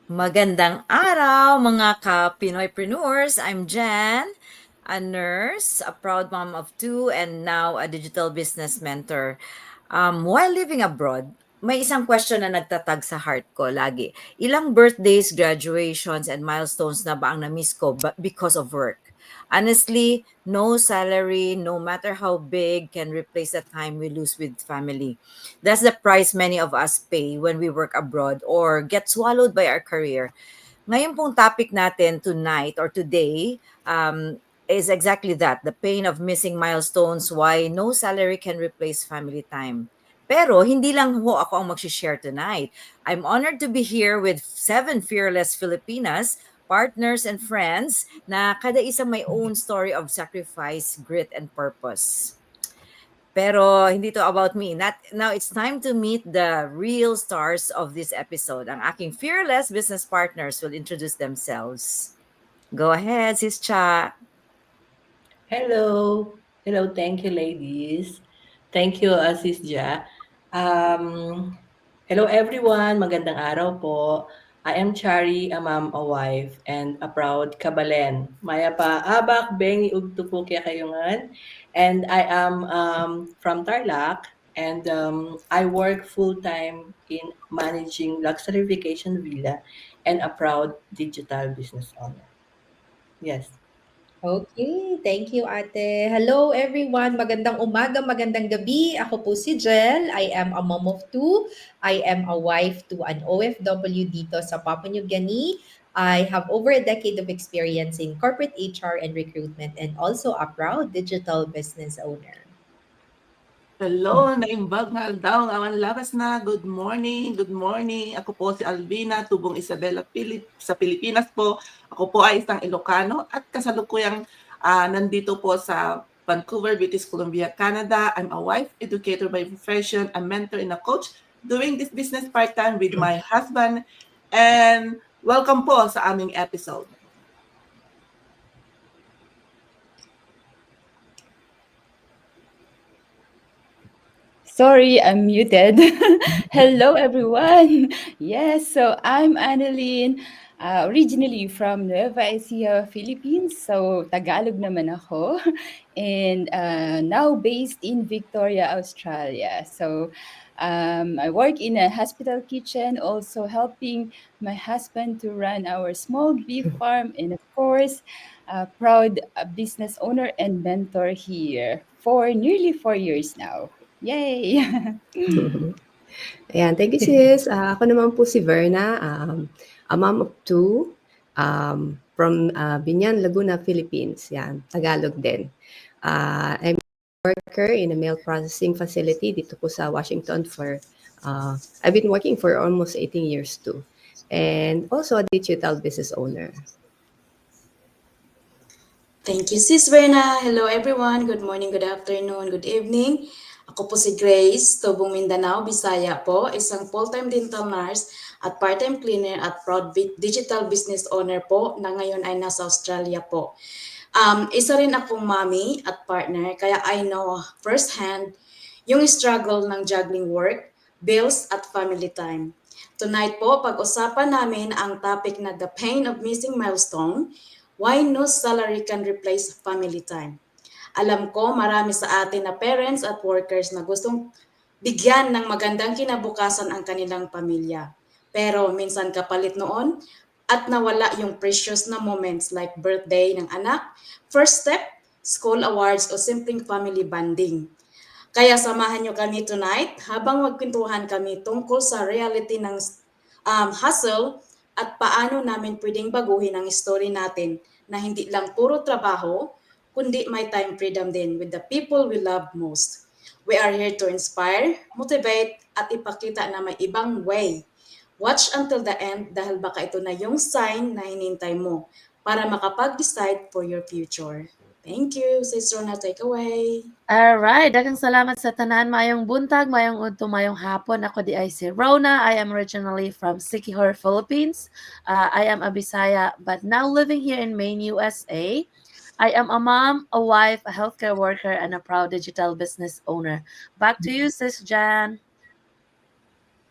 Magandang araw mga ka-Pinoypreneurs! I'm Jen, a nurse, a proud mom of two, and now a digital business mentor. While living abroad, may isang question na nagtatag sa heart ko lagi. Ilang birthdays, graduations, and milestones na ba ang na-miss ko because of work? Honestly, no salary, no matter how big, can replace the time we lose with family. That's the price many of us pay when we work abroad or get swallowed by our career. Ngayon pong topic natin tonight or today is exactly that, the pain of missing milestones, why no salary can replace family time. Pero hindi lang ho ako ang mag-share tonight. I'm honored to be here with 7 fearless Filipinas, partners and friends na kada isa may own story of sacrifice, grit, and purpose. Pero hindi 'to about me. Now it's time to meet the real stars of this episode. Ang aking fearless business partners will introduce themselves. Go ahead, Sis Cha. Hello. Hello, thank you, ladies. Thank you, Sis Ja. Hello, everyone. Magandang araw po. I am Chari, a mom, a wife, and a proud kabalen. Maya pa abak, bengi ugto po kaya kayungan. And I am from Tarlac, and I work full-time in managing luxury vacation villa and a proud digital business owner. Yes. Okay, thank you ate. Hello everyone, magandang umaga, magandang gabi. Ako po si Jel. I am a mom of two. I am a wife to an OFW dito sa Papua New Guinea. I have over a decade of experience in corporate HR and recruitment and also a proud digital business owner. Hello, naimbag nga daw ang awan lakas na. Good morning, good morning. Ako po si Alvina, tubong Isabela sa Pilipinas po. Ako po ay isang Ilocano at kasalukuyang nandito po sa Vancouver, British Columbia, Canada. I'm a wife, educator by profession, a mentor and a coach, doing this business part-time with my husband. And welcome po sa aming episode. Sorry, I'm muted. Hello, everyone. Yes, so I'm Annalyn, originally from Nueva Ecija, Philippines. So Tagalog naman ako. And now based in Victoria, Australia. So I work in a hospital kitchen, also helping my husband to run our small beef farm. And of course, proud business owner and mentor here for nearly 4 years now. Yay! Ayan, thank you sis. Ako naman po si Verna, a mom of two, from Binyan, Laguna, Philippines. Yan, Tagalog din. I'm a worker in a milk processing facility dito po sa Washington I've been working for almost 18 years too. And also a digital business owner. Thank you, Sis Verna. Hello, everyone. Good morning, good afternoon, good evening. Ako po si Grace, Tubong Mindanao, Bisaya po, isang full-time dental nurse at part-time cleaner at proud digital business owner po na ngayon ay nasa Australia po. Isa rin akong mommy at partner, kaya I know firsthand yung struggle ng juggling work, bills at family time. Tonight po, pag-usapan namin ang topic na the pain of missing milestone, why no salary can replace family time. Alam ko marami sa atin na parents at workers na gustong bigyan ng magandang kinabukasan ang kanilang pamilya. Pero minsan kapalit noon at nawala yung precious na moments like birthday ng anak, first step, school awards o simpleng family bonding. Kaya samahan nyo kami tonight habang magkwentuhan kami tungkol sa reality ng hustle at paano namin pwedeng baguhin ang story natin na hindi lang puro trabaho, kundi may time freedom din with the people we love most. We are here to inspire, motivate, at ipakita na may ibang way. Watch until the end dahil baka ito na yung sign na hinintay mo para makapag-decide for your future. Thank you. Sis Rona, take away. Alright, daghang salamat sa tanan. Mayong buntag, mayong udto, mayong hapon. Ako di ay si Rona. I am originally from Siquijor, Philippines. I am a Bisaya, but now living here in Maine, USA. I am a mom, a wife, a healthcare worker, and a proud digital business owner. Back to you, Sis Jan.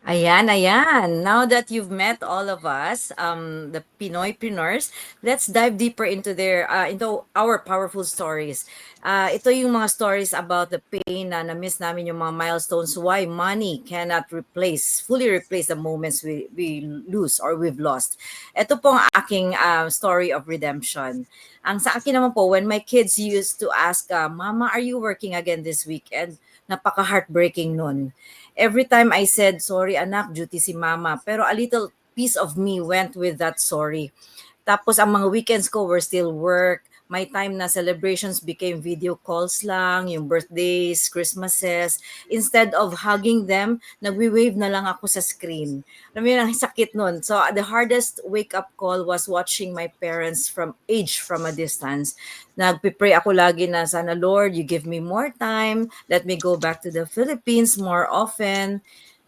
Ayan, ayan. Now that you've met all of us, the Pinoypreneurs, let's dive deeper into our powerful stories. Ito yung mga stories about the pain na na-miss namin yung mga milestones, why money cannot fully replace the moments we lose or we've lost. Ito po ang aking story of redemption. Ang sa akin naman po, when my kids used to ask, Mama, are you working again this weekend? Napaka-heartbreaking nun. Every time I said, sorry anak, duty si mama. Pero a little piece of me went with that sorry. Tapos ang mga weekends ko were still work. My time na celebrations became video calls lang, yung birthdays, Christmases. Instead of hugging them, nagwi-wave na lang ako sa screen. Alam mo yun, ang sakit nun. So the hardest wake-up call was watching my parents from a distance. Nagpipray ako lagi na sana, Lord, you give me more time. Let me go back to the Philippines more often.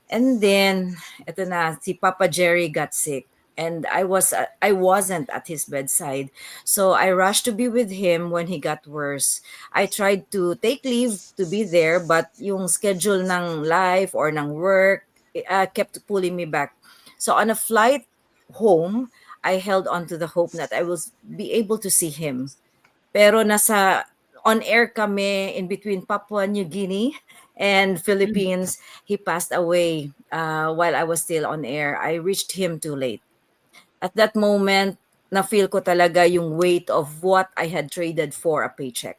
And then, eto na, si Papa Jerry got sick. And I wasn't at his bedside. So I rushed to be with him when he got worse. I tried to take leave to be there, but yung schedule ng life or ng work kept pulling me back. So on a flight home, I held on to the hope that I will be able to see him. Pero nasa on air kami in between Papua New Guinea and Philippines. He passed away while I was still on air. I reached him too late. At that moment, na-feel ko talaga yung weight of what I had traded for a paycheck.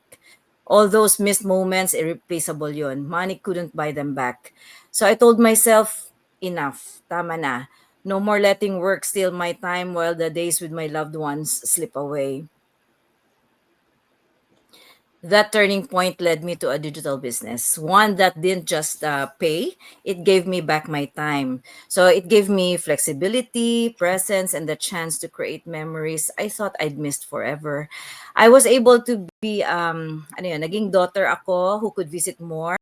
All those missed moments, irreplaceable yun. Money couldn't buy them back. So I told myself, enough, tama na. No more letting work steal my time while the days with my loved ones slip away. That turning point led me to a digital business, one that didn't just pay, it gave me back my time. So it gave me flexibility, presence, and the chance to create memories I thought I'd missed forever. I was able to be, naging daughter ako who could visit more,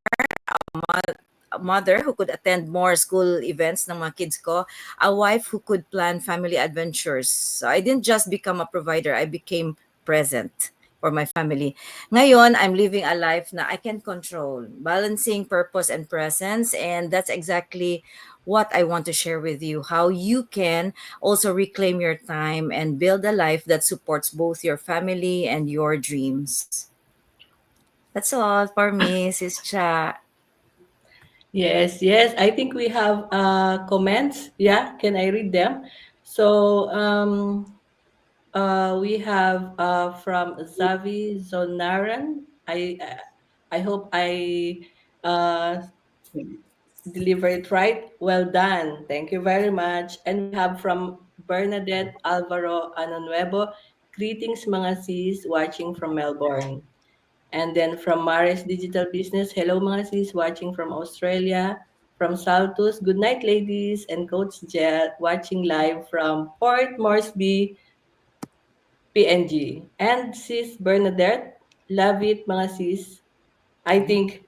a mother who could attend more school events ng mga kids ko, a wife who could plan family adventures. So I didn't just become a provider, I became present for my family. Ngayon, I'm living a life na I can control, balancing purpose and presence, and that's exactly what I want to share with you, how you can also reclaim your time and build a life that supports both your family and your dreams. That's all for me, Sis Cha. Yes, yes. I think we have comments. Yeah, can I read them? So we have from Zavi Zonaran. I hope I uh, deliver it right. Well done. Thank you very much. And we have from Bernadette Alvaro Anonuevo. Greetings mga sis watching from Melbourne. And then from Maris Digital Business, hello mga sis watching from Australia. From Saltus, good night ladies. And Coach Jel watching live from Port Moresby, PNG. And sis Bernadette, love it mga sis. I think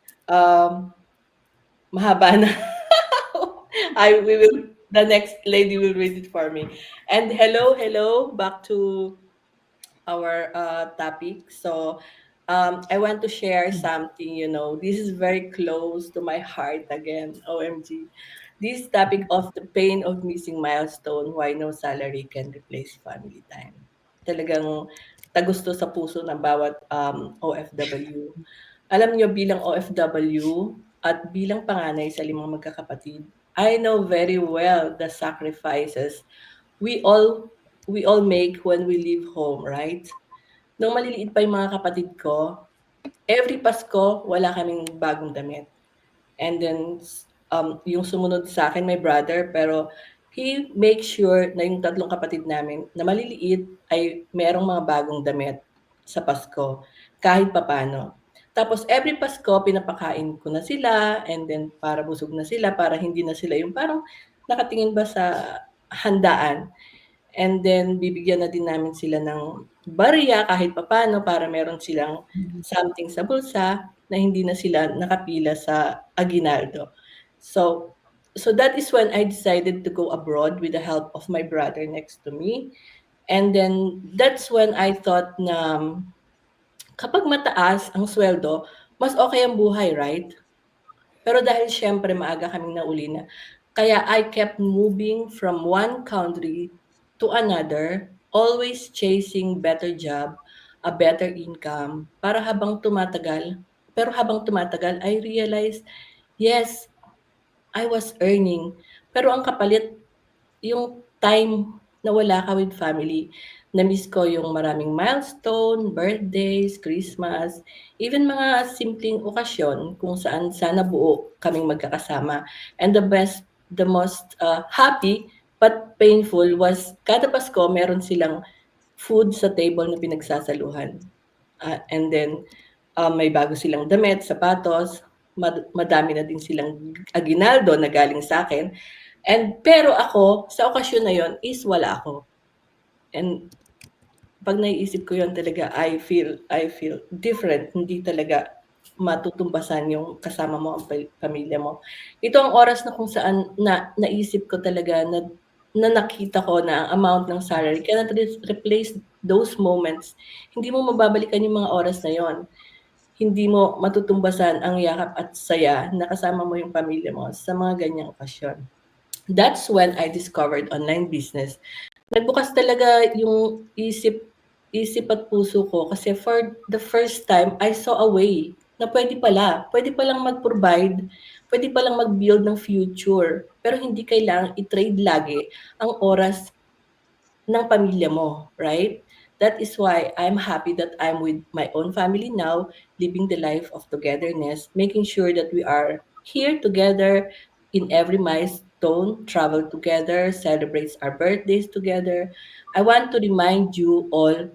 mahaba na. The next lady will read it for me. And hello, back to our topic. So I want to share something, this is very close to my heart again, OMG. This topic of the pain of missing milestone, why no salary can replace family time. Talagang tagusto sa puso ng bawat OFW. Alam nyo, bilang OFW at bilang panganay sa 5 magkakapatid, I know very well the sacrifices we all we all make when we leave home, right? Nung maliliit pa yung mga kapatid ko, every Pasko wala kaming bagong damit. And then yung sumunod sa akin, my brother, pero he makes sure na yung 3 kapatid namin na maliliit ay merong mga bagong damit sa Pasko, kahit papano. Tapos every Pasko, pinapakain ko na sila and then para busog na sila, para hindi na sila yung parang nakatingin ba sa handaan. And then bibigyan na din namin sila ng barya kahit papano para meron silang something sa bulsa na hindi na sila nakapila sa aguinaldo. So that is when I decided to go abroad with the help of my brother next to me. And then that's when I thought na kapag mataas ang sweldo, mas okay ang buhay, right? Pero dahil siyempre maaga kaming nauli na Kaya I kept moving from one country to another, always chasing better job, a better income, pero habang tumatagal, I realized, yes, I was earning, pero ang kapalit yung time na wala ka with family. Na-miss ko yung maraming milestone, birthdays, Christmas, even mga simpleng okasyon kung saan sana buo kaming magkakasama. And the most happy but painful was kada Pasko meron silang food sa table na pinagsasaluhan. And then may bago silang damit, sapatos, madami na din silang aginaldo na galing sa akin. Pero ako, sa okasyon na yon is wala ako. And pag naiisip ko yon talaga, I feel different. Hindi talaga matutumbasan yung kasama mo, ang pamilya mo. Ito ang oras na kung saan naisip ko talaga na nakita ko na ang amount ng salary cannot replace those moments. Hindi mo mababalikan yung mga oras na yon. Hindi mo matutumbasan ang yakap at saya na kasama mo yung pamilya mo sa mga ganyang okasyon. That's when I discovered online business. Nagbukas talaga yung isip at puso ko kasi for the first time, I saw a way na pwede palang mag-provide, pwede palang mag-build ng future, pero hindi kailangang i-trade lagi ang oras ng pamilya mo, right? That is why I'm happy that I'm with my own family now, living the life of togetherness, making sure that we are here together in every milestone, travel together, celebrates our birthdays together. I want to remind you all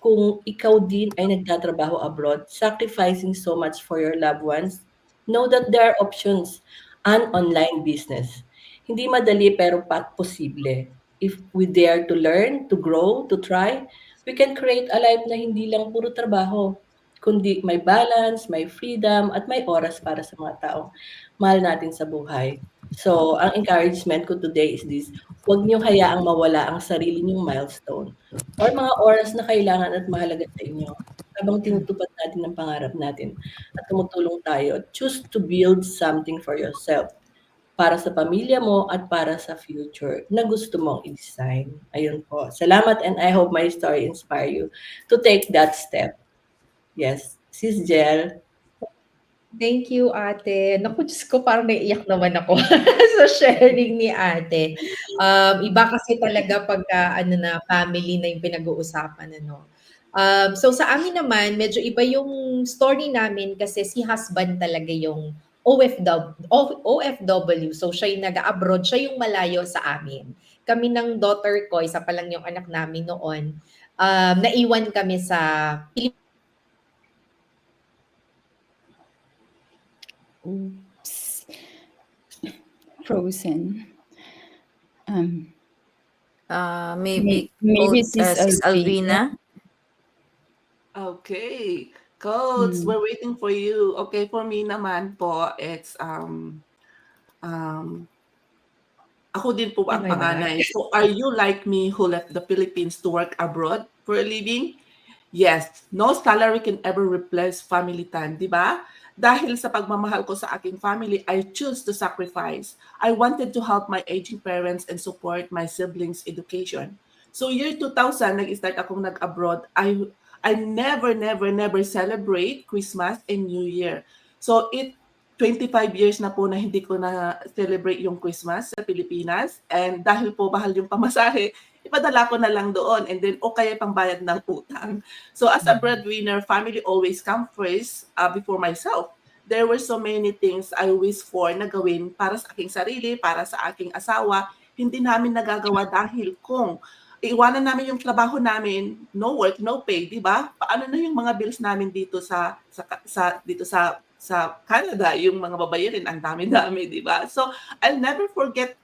kung ikaw din ay nagtatrabaho abroad, sacrificing so much for your loved ones, know that there are options. An online business. Hindi madali pero posible. If we dare to learn, to grow, to try, we can create a life na hindi lang puro trabaho, kundi may balance, may freedom, at may oras para sa mga taong mahal natin sa buhay. So, ang encouragement ko today is this, huwag niyong hayaang mawala ang sarili niyong milestone or mga oras na kailangan at mahalaga sa inyo habang tinutupad natin ang pangarap natin at tumutulong tayo. Choose to build something for yourself para sa pamilya mo at para sa future na gusto mong i-design. Ayun po. Salamat and I hope my story inspire you to take that step. Yes. Sis Jel. Thank you, ate. Naku, Diyos ko, parang naiiyak naman ako sa sharing ni ate. Iba kasi talaga pagka ano na, family na yung pinag-uusapan. Ano. So sa amin naman, medyo iba yung story namin kasi si husband talaga yung OFW. So siya yung nag-abroad, siya yung malayo sa amin. Kami ng daughter ko, isa pa lang yung anak namin noon, naiwan kami sa Pilipinas. Oops. Frozen. Maybe Maybe Coach, Sis Sis Alvina. Alvina. Okay. Coach, Hmm. we're waiting for you. Okay, for me naman po, it's ako din po ang Oh my God. panganay. So, are you like me who left the Philippines to work abroad for a living? Yes, no salary can ever replace family time, di ba? Dahil sa pagmamahal ko sa aking family, I choose to sacrifice. I wanted to help my aging parents and support my siblings' education. So year 2000, nag-start akong nag-abroad. I never celebrate Christmas and New Year. So 25 years na po na hindi ko na celebrate yung Christmas sa Pilipinas. And dahil po mahal yung pamasahe, ipadala ko na lang doon and then o kaya pangbayad ng utang. So as a breadwinner, family always come first before myself. There were so many things I wish for na gawin para sa aking sarili, para sa aking asawa. Hindi namin nagagawa dahil kung iwanan namin yung trabaho namin, no work, no pay, di ba? Paano na yung mga bills namin dito dito sa Canada, yung mga babayarin, ang dami-dami, di ba? So, I'll never forget,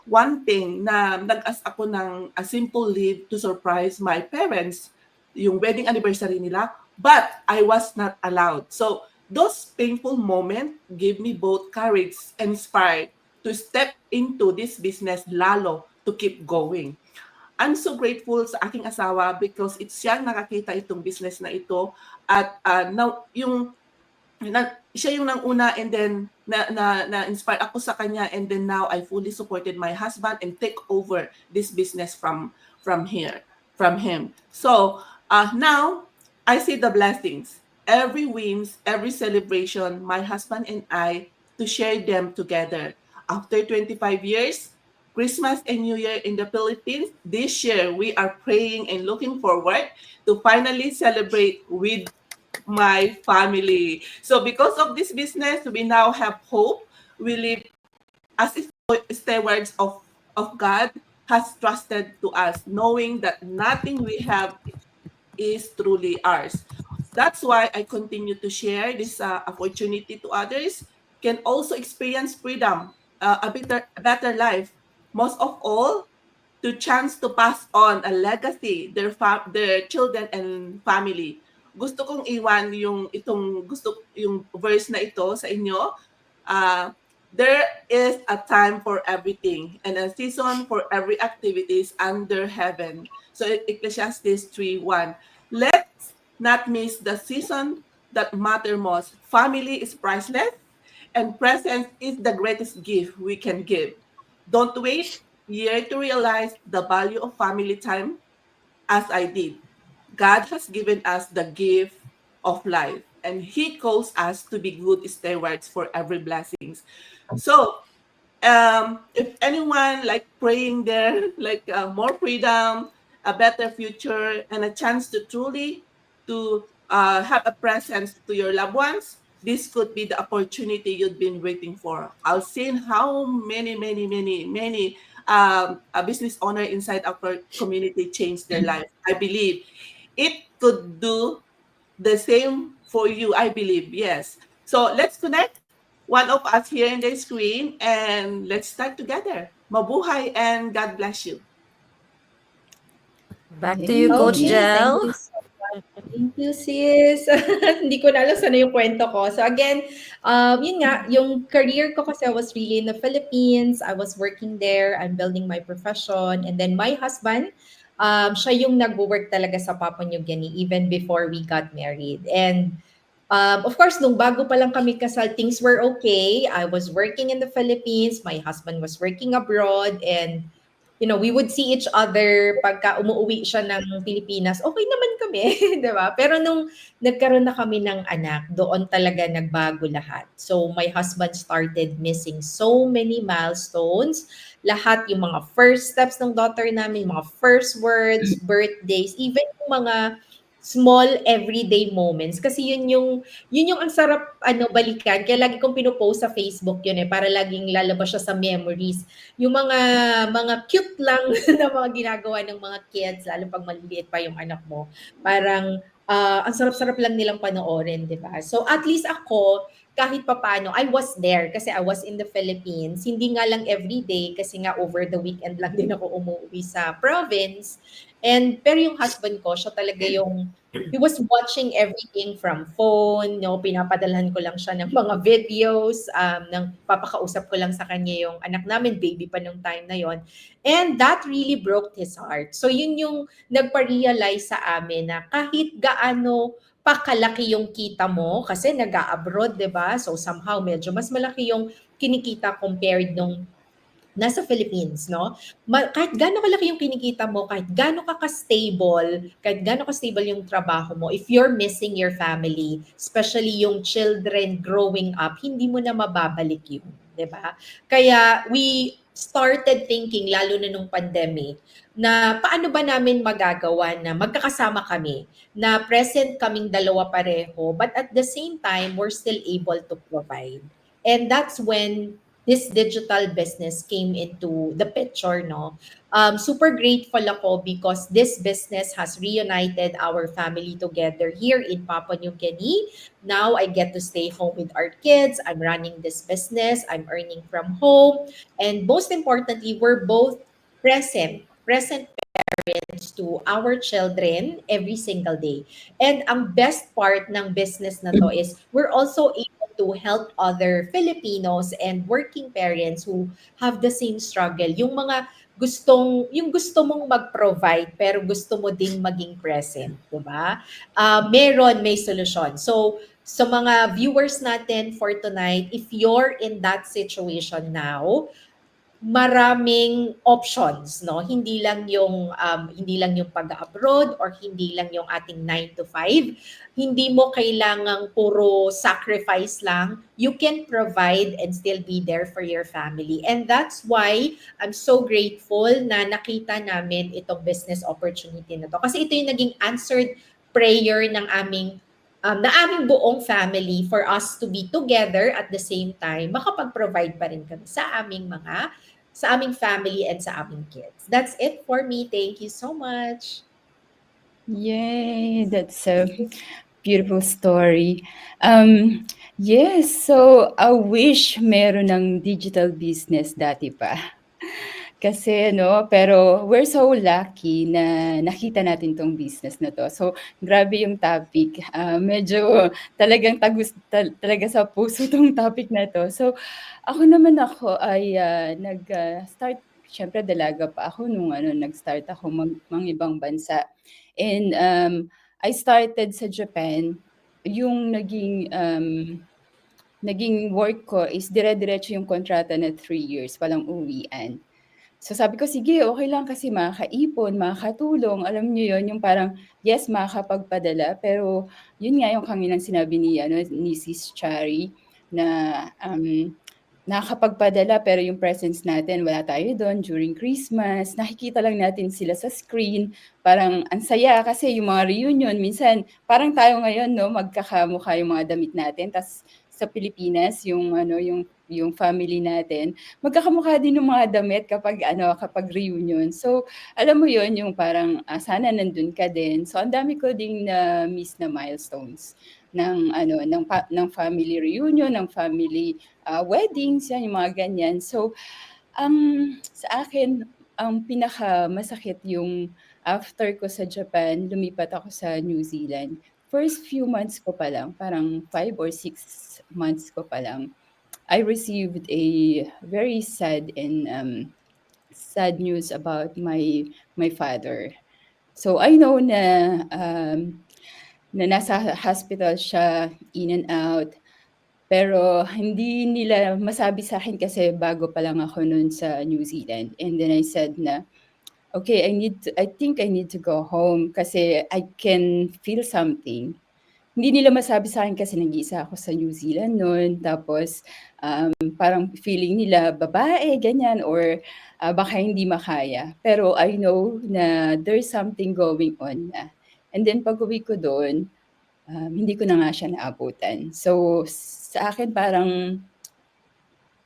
one thing na nag-ask ako ng a simple leave to surprise my parents, yung wedding anniversary nila, but I was not allowed. So, those painful moments gave me both courage and inspired to step into this business lalo to keep going. I'm so grateful sa aking asawa because it's siya nakakita itong business na ito at now yung siya yung nanguna, and then na-inspire ako sa kanya, and then now I fully supported my husband and take over this business from him. So now I see the blessings, every wins, every celebration, my husband and I to share them together. After 25 years, Christmas and New Year in the Philippines, this year we are praying and looking forward to finally celebrate with my family. So because of this business, we now have hope. We live as stewards of God has trusted to us, knowing that nothing we have is truly ours. That's why I continue to share this opportunity to others, can also experience freedom, a better life. Most of all, to chance to pass on a legacy their children and family. Gusto kong iwan yung verse na ito sa inyo. There is a time for everything and a season for every activities under heaven. So Ecclesiastes 3:1. Let's not miss the season that matter most. Family is priceless and presence is the greatest gift we can give. Don't wait year to realize the value of family time as I did. God has given us the gift of life, and He calls us to be good stewards for every blessings. So, if anyone like praying there, like more freedom, a better future, and a chance to truly to have a presence to your loved ones, this could be the opportunity you've been waiting for. I've seen how many a business owner inside our community changed their life. I believe it could do the same for you. I believe, yes. So let's connect one of us here in the screen and let's start together. Mabuhay and God bless you. Back to you, Coach Okay, thank Jel. you so much. Thank you, sis. Hindi ko na alam sana yung kwento ko. So again, yun nga, yung career ko kasi I was really in the Philippines. I was working there. I'm building my profession. And then my husband, siya yung nag-work talaga sa Papua New Guinea even before we got married. And of course, nung bago pa lang kami kasal, things were okay. I was working in the Philippines. My husband was working abroad. And we would see each other pagka umuuwi siya ng Pilipinas, okay naman kami, 'di ba? Pero nung nagkaroon na kami ng anak, doon talaga nagbago lahat. So my husband started missing so many milestones. Lahat yung mga first steps ng daughter namin, mga first words, birthdays, even yung mga small everyday moments kasi yun yung ang sarap balikan kaya lagi kong pino-post sa Facebook yun para laging lalabas siya sa memories yung mga cute lang na mga ginagawa ng mga kids, lalo pag maliliit pa yung anak mo. Parang ang sarap-sarap lang nilang panoorin, di ba? So at least ako, kahit papano, I was there kasi I was in the Philippines. Hindi nga lang everyday kasi nga over the weekend lang din ako umuwi sa province. Pero yung husband ko, siya talaga he was watching everything from phone, pinapadalhan ko lang siya ng mga videos, papakausap ko lang sa kanya yung anak namin, baby pa nung time na yon. And that really broke his heart. So yun yung nagpa-realize sa amin na kahit gaano pakalaki yung kita mo, kasi nag-a-abroad, di ba? So somehow medyo mas malaki yung kinikita compared nung nasa Philippines, no? Kahit gaano kalaki yung kinikita mo, kahit gaano ka stable yung trabaho mo, if you're missing your family, especially yung children growing up, hindi mo na mababalik yun, di ba? Kaya we started thinking, lalo na nung pandemic, na paano ba namin magagawa na magkakasama kami, na present kaming dalawa pareho, but at the same time, we're still able to provide. And that's when this digital business came into the picture, no? Super grateful ako because this business has reunited our family together here in Papua New Guinea. Now I get to stay home with our kids. I'm running this business. I'm earning from home. And most importantly, we're both present parents to our children every single day. And ang best part ng business na to is we're also able to help other Filipinos and working parents who have the same struggle. Yung gusto mong mag-provide pero gusto mo ding maging present, 'di ba? May solusyon. So So mga viewers natin for tonight, if you're in that situation now, maraming options, no? Hindi lang yung pag-abroad or hindi lang yung ating 9 to 5. Hindi mo kailangang puro sacrifice lang. You can provide and still be there for your family. And that's why I'm so grateful na nakita namin itong business opportunity na to. Kasi ito yung naging answered prayer ng aming buong family for us to be together at the same time, makapag-provide pa rin kami sa aming family and sa aming kids. That's it for me. Thank you so much. Yay, that's a beautiful story. Yes, so I wish meron ng digital business dati pa. Kasi pero we're so lucky na nakita natin 'tong business na 'to. So, grabe yung topic, medyo talagang talaga sa puso 'tong topic na 'to. So, ako ay, start siyempre dalaga pa ako nung nag-start ako mangibang bansa. And, I started sa Japan, yung naging work ko is dire-diretso yung kontrata na 3 years, walang uwian. So sabi ko, sige, okay lang kasi makakaipon, makakatulong. Alam niyo yun, yung parang, yes, makakapagpadala, pero yun nga yung kaninang sinabi ni Sis Chari na nakakapagpadala pero yung presence natin, wala tayo doon during Christmas. Nakikita lang natin sila sa screen. Parang ang saya kasi yung mga reunion, minsan parang tayo ngayon, magkakamukha yung mga damit natin. Tas sa Pilipinas, yung family natin, magkakamukha din ng mga damit kapag reunion. So, alam mo yon yung parang sana nandun ka din. So, ang dami ko ding na miss na milestones ng family reunion, ng family weddings, yan yung mga ganyan. So, sa akin, ang pinakamasakit yung after ko sa Japan, lumipat ako sa New Zealand. First few months ko pa lang, parang 5 or 6 months ko pa lang, I received a very sad and sad news about my father. So I know na nasa hospital siya, in and out. Pero hindi nila masabi sa akin kasi bago pa lang ako noon sa New Zealand. And then I said na, okay, I think I need to go home kasi I can feel something. Hindi nila masabi sa akin kasi nag-iisa ako sa New Zealand noon. Tapos parang feeling nila babae, ganyan, or baka hindi makaya. Pero I know na there's something going on na. And then pag-uwi ko doon, hindi ko na nga siya naabutan. So, sa akin parang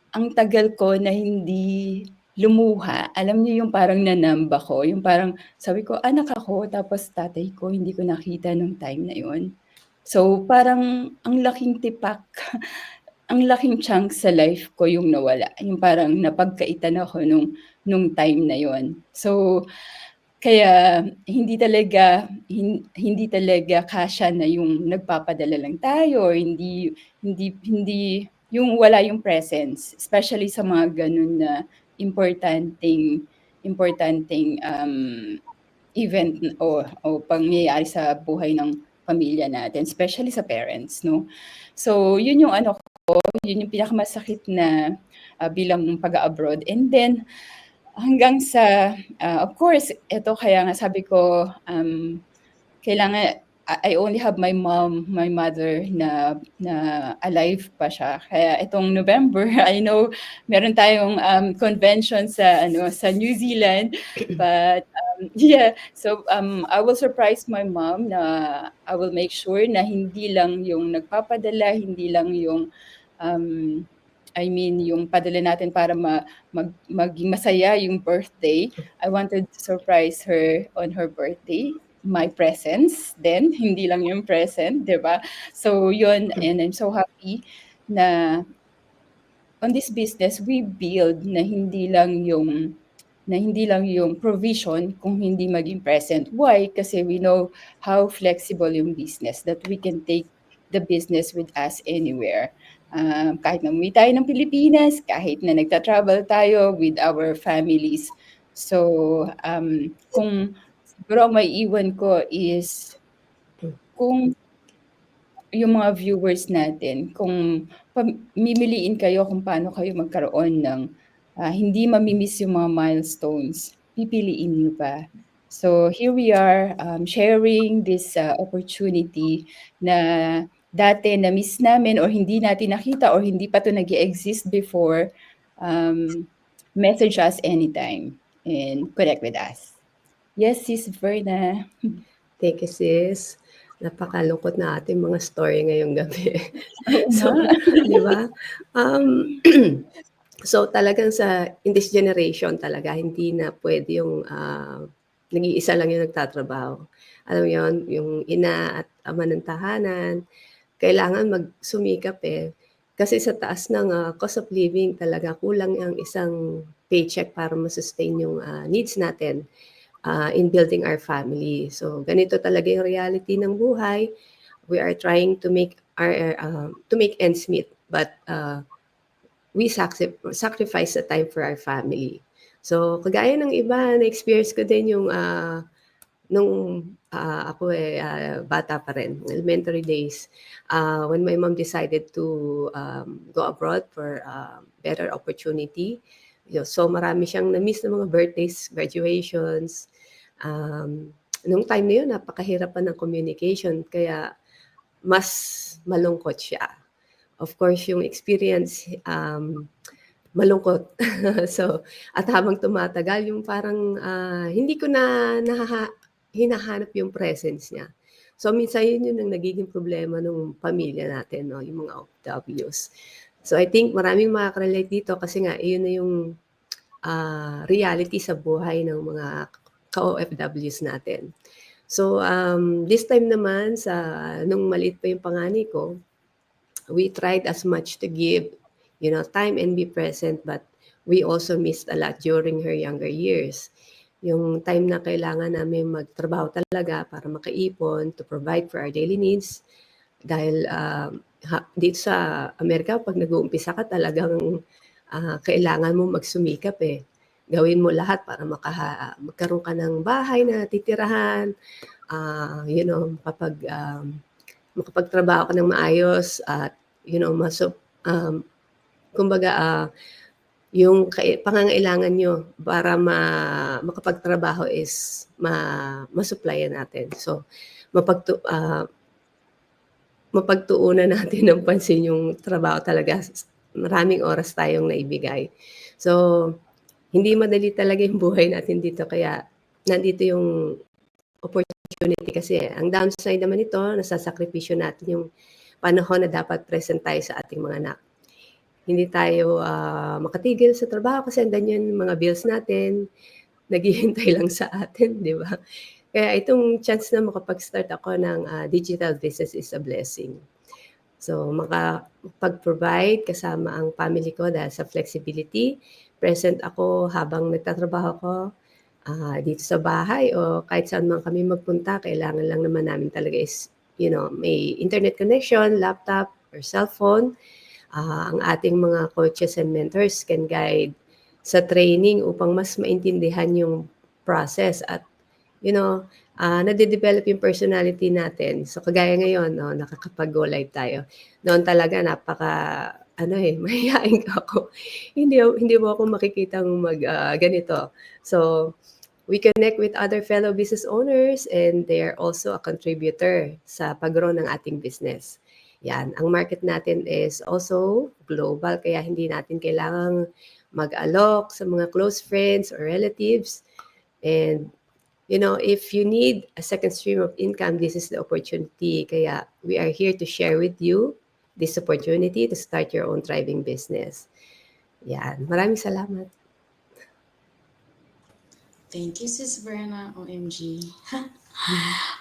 ang tagal ko na hindi lumuha. Alam niyo yung parang nanumb ako, yung parang sabi ko, anak ako, tapos tatay ko, hindi ko nakita nung time na yun. So, parang ang laking tipak, ang laking chunk sa life ko yung nawala. Yung parang napagkaitan ako nung time na yun. So, kaya hindi talaga kasya na yung nagpapadala lang tayo, or hindi yung wala yung presence, especially sa mga ganun na importanteng event o pangyayari sa buhay ng pamilya natin, especially sa parents, no? So, yun yung yun yung pinakamasakit na bilang pag-abroad. And then hanggang sa of course, ito kaya nga sabi ko, kailangan I only have my mother na alive pa siya. Kaya itong November, I know meron tayong convention sa New Zealand, but yeah, so I will surprise my mom na I will make sure na hindi lang yung nagpapadala, hindi lang yung yung padala natin para maging masaya yung birthday. I wanted to surprise her on her birthday. My presence then, hindi lang yung present, di ba? So yun, and I'm so happy na on this business, we build na hindi lang yung provision kung hindi maging present. Why? Kasi we know how flexible yung business, that we can take the business with us anywhere. Kahit na umuwi tayo ng Pilipinas, kahit na nagta-travel tayo with our families. So, kung siguro ang maiiwan ko is kung yung mga viewers natin kung mimiliin kayo kung paano kayo magkaroon ng hindi mamimiss yung mga milestones, pipiliin niyo ba? So here we are sharing this opportunity na dati na-miss namin or hindi natin nakita or hindi pa to nag-exist before. Message us anytime and connect with us. Yes, Sis Verna. Thank you, sis. Napakalungkot na ating mga story ngayong gabi. Oo So, nga. di ba? So, talagang in this generation talaga, hindi na pwede yung nag-iisa lang yung nagtatrabaho. Alam mo yun, yung ina at ama ng tahanan, kailangan magsumikap eh. Kasi sa taas ng cost of living talaga, kulang ang isang paycheck para masustain yung needs natin in building our family. So ganito talaga yung reality ng buhay. We are trying to make ends meet, but we sacrifice the time for our family. So kagaya ng iba, na-experience ko din yung nung ako bata pa rin, elementary days, when my mom decided to go abroad for better opportunity. So marami siyang na-miss na mga birthdays, graduations. Nung time na yun, napakahirap pa ng communication, kaya mas malungkot siya. Of course, yung experience, malungkot. So, at habang tumatagal, yung parang hindi ko na hinahanap yung presence niya. So, minsan yun ang nagiging problema ng pamilya natin, no? Yung mga OFWs. So, I think maraming makaka-relate dito kasi nga, yun na yung reality sa buhay ng mga ka-OFWs natin. So, this time naman, nung maliit pa yung panganay ko, we tried as much to give, time and be present, but we also missed a lot during her younger years. Yung time na kailangan namin magtrabaho talaga para makaipon, to provide for our daily needs. Dahil dito sa Amerika, pag nag-uumpisa ka talagang kailangan mo magsumikap eh. Gawin mo lahat para magkaroon ka ng bahay na titirahan, makapagtrabaho ka ng maayos at, kumbaga, yung pangangailangan nyo para makapagtrabaho is masupplyan natin. So, mapagtuunan natin ng pansin yung trabaho talaga. Maraming oras tayong naibigay. So, hindi madali talaga yung buhay natin dito. Kaya, nandito yung opportunity kasi. Ang downside naman ito, nasasakripisyo natin yung panahon na dapat present tayo sa ating mga anak. Hindi tayo makatigil sa trabaho kasi andan yun mga bills natin, naghihintay lang sa atin, di ba? Kaya itong chance na makapag-start ako ng digital business is a blessing. So, makapag-provide kasama ang family ko dahil sa flexibility. Present ako habang nagtatrabaho ko dito sa bahay o kahit saan man kami magpunta, kailangan lang naman namin talaga is, may internet connection, laptop, or cellphone. Ang ating mga coaches and mentors can guide sa training upang mas maintindihan yung process at, nade-develop yung personality natin. So, kagaya ngayon, nakakapag-go live tayo. Noon talaga, mahihain ako. Hindi mo ako makikitang ganito. So, we connect with other fellow business owners and they are also a contributor sa pag-grow ng ating business. Yan, ang market natin is also global, kaya hindi natin kailangang mag-alok sa mga close friends or relatives. And, if you need a second stream of income, this is the opportunity. Kaya we are here to share with you this opportunity to start your own thriving business. Yan, maraming salamat. Thank you, Sis Verna, OMG.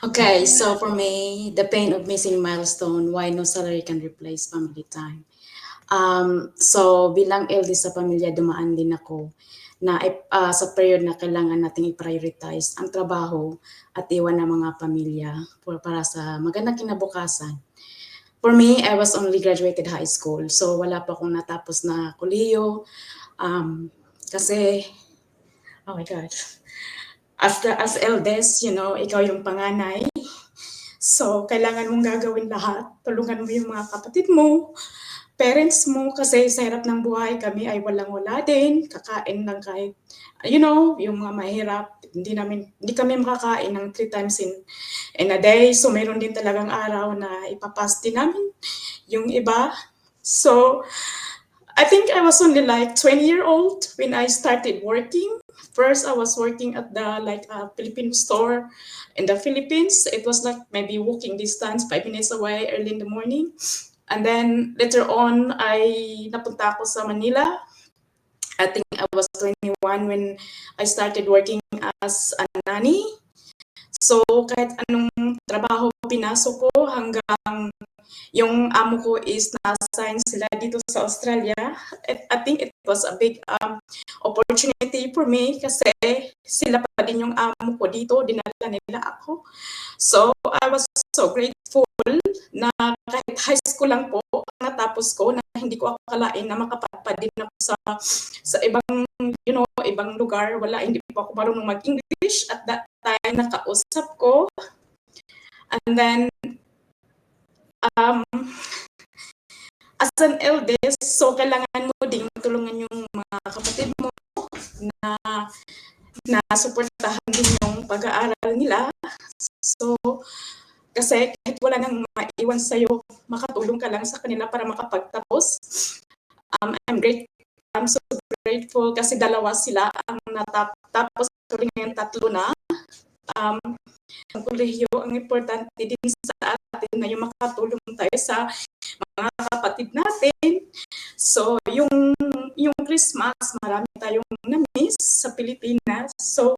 Okay, so for me, the pain of missing milestone, why no salary can replace family time. So bilang eldest sa pamilya, dumaan din ako na sa period na kailangan nating i-prioritize ang trabaho at iwan ng mga pamilya para sa magandang kinabukasan. For me, I was only graduated high school, so wala pa akong natapos na kolehiyo. Kasi, oh my God, as eldest, ikaw yung panganay. So, kailangan mong gagawin lahat. Tulungan mo yung mga kapatid mo, parents mo, kasi sa hirap ng buhay kami ay walang-wala din. Kakain lang kahit, yung mga mahirap. Hindi kami makakain ng 3 times in a day. So, mayroon din talagang araw na ipapasti namin yung iba. So, I think I was only like 20-year-old when I started working. First, I was working at the Philippine store in the Philippines. It was like maybe walking distance, 5 minutes away, early in the morning. And then later on, napunta ako sa Manila. I think I was 21 when I started working as a nanny. So kahit anong trabaho pinasok ko, hanggang yung amo ko is na-assign sila dito sa Australia. I think it was a big opportunity for me kasi sila pa din yung amo ko dito, dinala nila ako. So I was so grateful na kahit high school lang po natapos ko, na hindi ko akalain na makapadpad din ako sa ibang ibang lugar. Hindi po ako marunong mag-English at that time, nakausap ko. And then as an eldest, so kailangan mo ding tulungan yung mga kapatid mo na suportahan din yung pag-aaral nila. So kasi kahit wala nang maiwan sa'yo, makatulong ka lang sa kanila para makapagtapos. I'm so grateful kasi 2 sila ang natapos ko rin ngayon, 3 na. Ang kolehiyo, ang importante din sa atin na yung makatulong tayo sa mga kapatid natin. So, yung Christmas, marami tayong na-miss sa Pilipinas. So,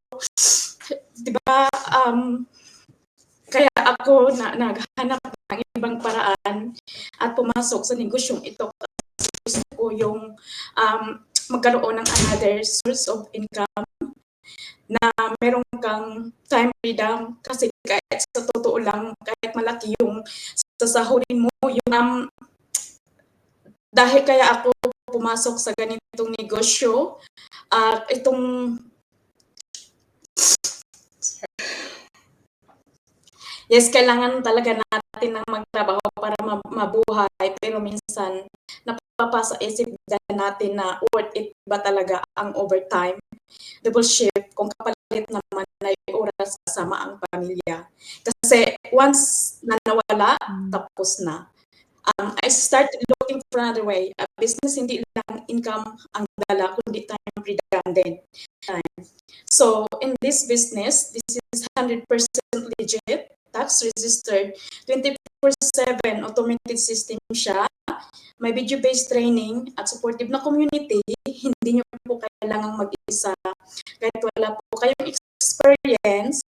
di ba, kaya ako naghanap ng ibang paraan at pumasok sa negosyong ito kasi gusto ko yung magkaroon ng another source of income na meron kang time freedom, kasi kahit sa totoo lang, kahit malaki yung sasahurin mo, yung dahil kaya ako pumasok sa ganitong negosyo, yes, kailangan talaga natin ng magtrabaho para mabuhay, pero minsan napapasa isip din natin na worth it ba talaga ang overtime, double shift, kung kapalit naman ay oras kasama ang pamilya. Kasi once na nawala, tapos na. I started looking for another way. A business, hindi lang income ang dala, kundi time freedom din. So in this business, this is 100% legit, tax registered, 24/7 automated system siya. May video-based training at supportive na community. Hindi niyo po kailangang mag-isa. Kahit wala po kayong experience,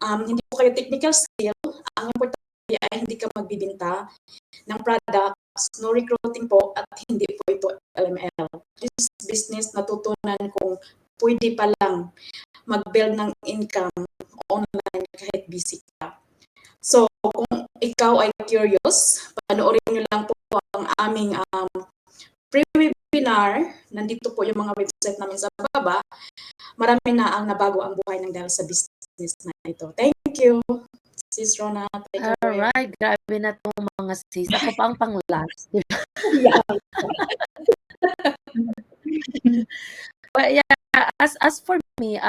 hindi po kayo technical skill, ang importante ay hindi ka magbibenta ng products, no recruiting po, at hindi po ito LML. This business, natutunan kung pwede pa lang mag-build ng income online kahit busy ka. So, kung ikaw ay curious, panoorin nyo lang po ang aming pre-webinar. Nandito po yung mga website namin sa baba. Marami na ang nabago ang buhay ng dahil sa business na ito. Thank you, Sis Rona. Alright, grabe na itong mga sis. Ako pa ang pang-last. But yeah, as for me,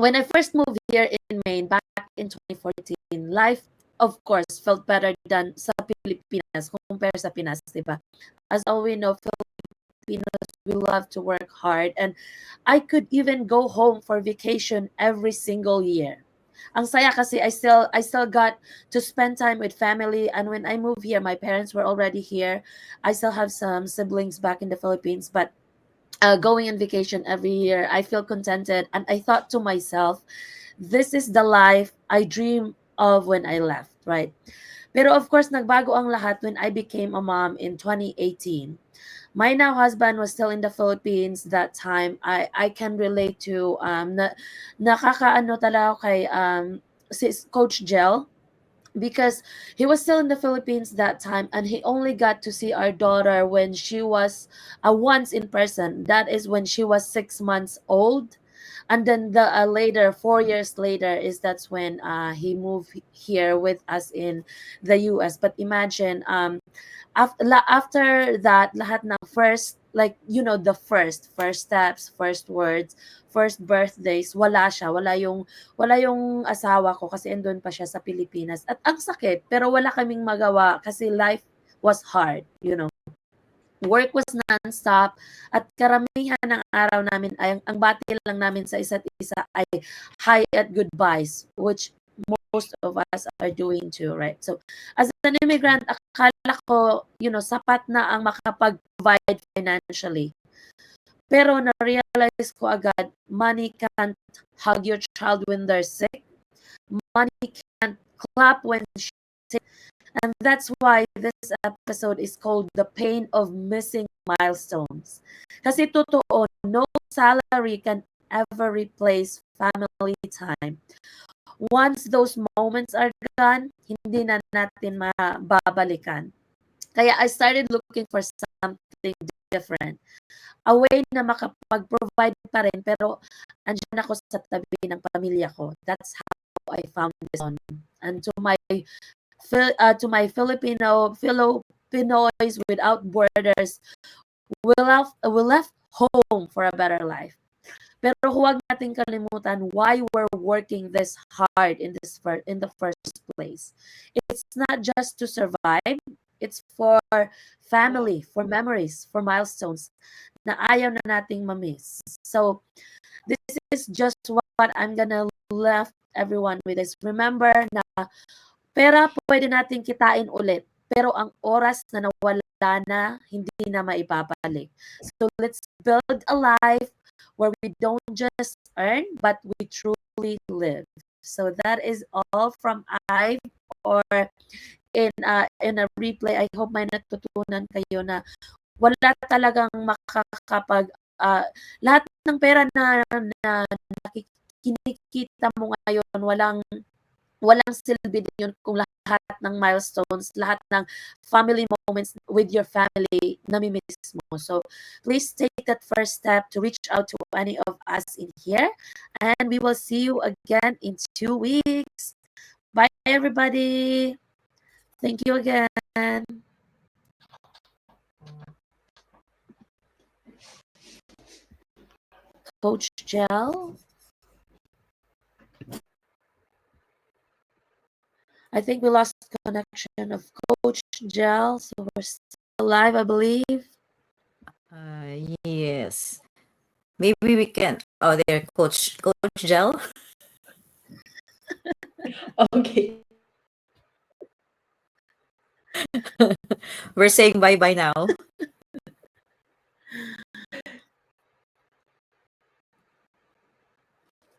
when I first moved here in Maine back in 2014, life of course felt better than sa Pilipinas compared sa Pinas, diba? As all we know, Filipinos, we love to work hard, and I could even go home for vacation every single year. Ang saya kasi I still got to spend time with family, and when I moved here, my parents were already here. I still have some siblings back in the Philippines, but going on vacation every year, I feel contented, and I thought to myself, this is the life I dream of when I left, right? Pero of course, nagbago ang lahat when I became a mom in 2018. My now husband was still in the Philippines that time. I can relate to nakakaano talaga kay si Coach Gel, because he was still in the Philippines that time, and he only got to see our daughter when she was once in person. That is when she was 6 months old. And then the later 4 years later is that's when he moved here with us in the US. But imagine after that lahat ng first, like the first steps, first words, first birthdays, wala yung asawa ko kasi andun pa siya sa Pilipinas at ang sakit, pero wala kaming magawa kasi life was hard. Work was non-stop at karamihan ng araw namin ay ang bati lang namin sa isa't isa ay hi at goodbyes, which most of us are doing too, right? So as an immigrant, akala ko sapat na ang makapag-provide financially, pero na-realize ko agad money can't hug your child when they're sick, money can't clap when she's sick. And that's why this episode is called The Pain of Missing Milestones. Kasi totoo, no salary can ever replace family time. Once those moments are gone, hindi na natin mababalikan. Kaya I started looking for something different. A way na makapag-provide pa rin, pero andyan ako sa tabi ng pamilya ko. That's how I found this on. And to my Filipinos without borders, we left home for a better life. Pero huwag nating kalimutan why we're working this hard in the first place. It's not just to survive, it's for family, for memories, for milestones na ayaw na nating mamiss. So this is just what I'm gonna left everyone with is remember na pera pwede nating kitain ulit, pero ang oras na nawala na, hindi na maibabalik. So let's build a life where we don't just earn, but we truly live. So that is all from I, or in a replay. I hope may natutunan kayo na wala talagang makakapag lahat ng pera na kinikita mo ngayon, walang silbi din yun kung lahat ng milestones, lahat ng family moments with your family nami-miss mo. So please take that first step to reach out to any of us in here, and we will see you again in 2 weeks. Bye everybody. Thank you again. Coach Gel. I think we lost connection of Coach Gel, so we're still live, I believe. Yes. Maybe we can. Oh, there, Coach Gel. Okay. We're saying bye-bye now.